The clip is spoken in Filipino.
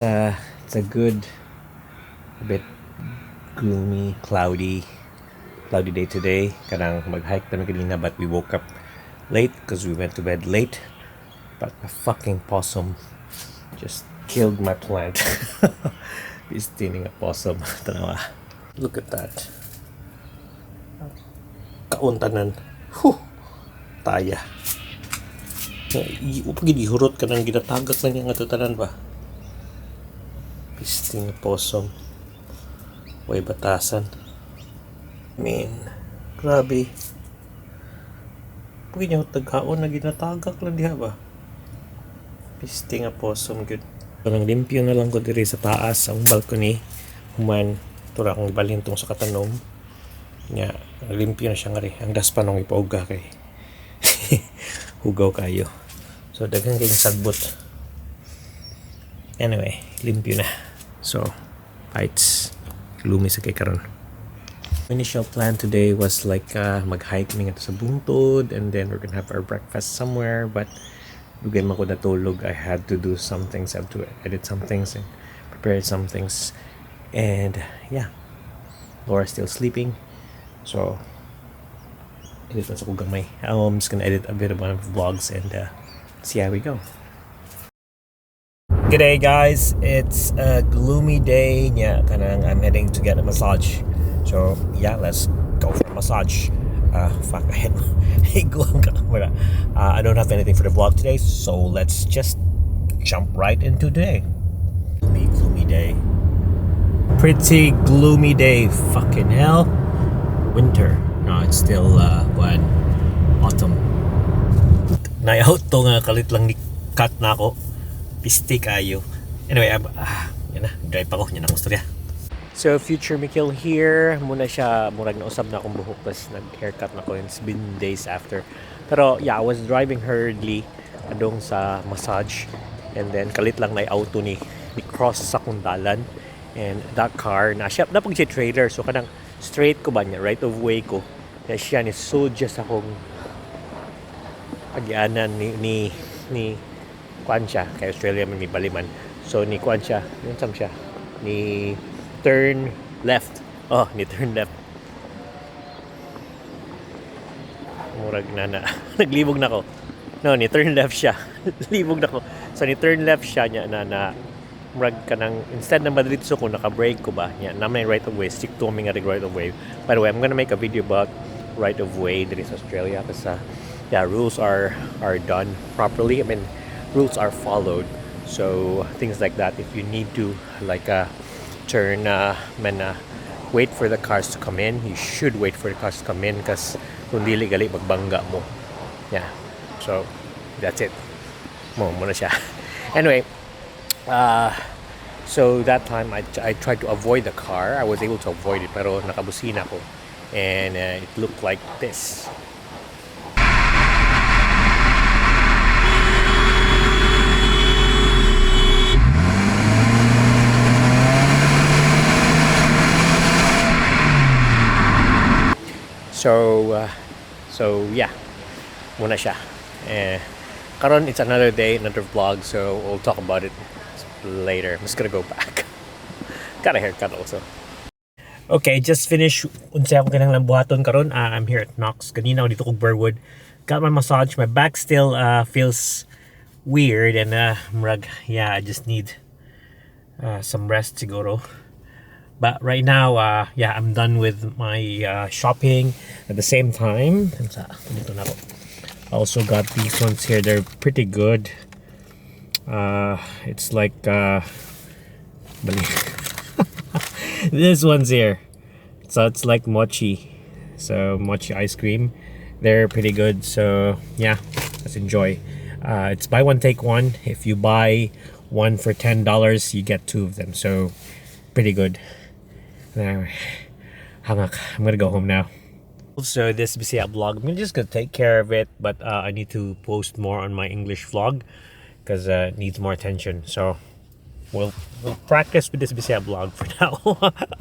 It's a good, a bit gloomy, cloudy day today. Kanang mag-hike kami kanina, but we woke up late because we went to bed late. But a fucking possum just killed my plant. He's stealing a possum. Tanawa. Look at that. Kauntanan. Whew. Taya. Pag gihurot ka nang ginatagak lang yung atutanan ba? Pisting possum. Way batasan. Grabe. Pag niya tagkaon na ginatagak lang diha ba? Pisting possum good. Parang limpyo na lang ko diri sa taas ang balcony. Human tura akong balhin tong sa katanom. Nya limpyo na siya nga rin. Ang daspan nung ipauga kay hugaw kayo. So daghang kayong sagbot. Anyway, limpyo na. So, it's gloomy sa kay karon. Initial plan today was like mag-hike mi sa bungtod, and then we're gonna have our breakfast somewhere, but dugay man ko natulog. I had to do some things. I have to edit some things and prepare some things. And yeah, Laura's still sleeping. So, edit lang sa ko gamay. I'm just gonna edit a bit of one of the vlogs and see how we go. Good day, guys. It's a gloomy day. Yeah, kanang I'm heading to get a massage. So yeah, let's go for a massage. Fuck, I hit ang camera. I don't have anything for the vlog today, so let's just jump right into today. Gloomy day. Pretty gloomy day. Fucking hell. Winter. No, it's still autumn. Nayaot to nga kalit lang ni cut na ako. Piste kayo. Anyway, yan na. Drive pa ko. Yan ang istorya. So, future Mikel here. Muna siya, murag na usab na akong buhok. Tapos nag-haircut na ko. It's been days after. Pero, yeah, I was driving hurriedly adong sa massage. And then, kalit lang na auto ni cross sa kundalan. And that car, na pag siya trailer. So, kanang straight ko ba niya? Right of way ko. Kaya siya ni so just akong pag-ianan ni kuan siya kay Australia may baliman, so ni kuan siya yun sam siya ni turn left turn left murag na naglibog na ko ni turn left siya libog na ko, so ni turn left siya niya na murag ka nang instead na madritso ko naka-brake ko ba niya na may right of way, stick to me nga right of way. By the way, I'm gonna make a video about right of way dito sa Australia kasi rules are done properly. I mean, rules are followed, so things like that. If you need to turn wait for the cars to come in, you should wait for the cars to come in because kung dili gali magbangga mo. Yeah, so that's it. Muna siya. Anyway, so that time I tried to avoid the car. I was able to avoid it, pero nakabusina ko, and it looked like this. So yeah, muna siya. Karon it's another day, another vlog, so we'll talk about it later. I'm just gonna go back. Got a haircut also. Okay, just finished unsa akong kinahanglan buhaton karon. I'm here at Knox. Kanina ako dito kog Burwood. Got my massage. My back still feels weird and I just need some rest siguro. But right now, I'm done with my shopping. At the same time, I also got these ones here. They're pretty good. It's like this one's here. So it's like mochi. So mochi ice cream. They're pretty good. So yeah, let's enjoy. It's buy one take one. If you buy one for $10, you get two of them. So pretty good. Anyway, I'm gonna go home now. So this BISAYA vlog, I'm just gonna take care of it, but I need to post more on my English vlog because it needs more attention. So we'll practice with this BISAYA vlog for now.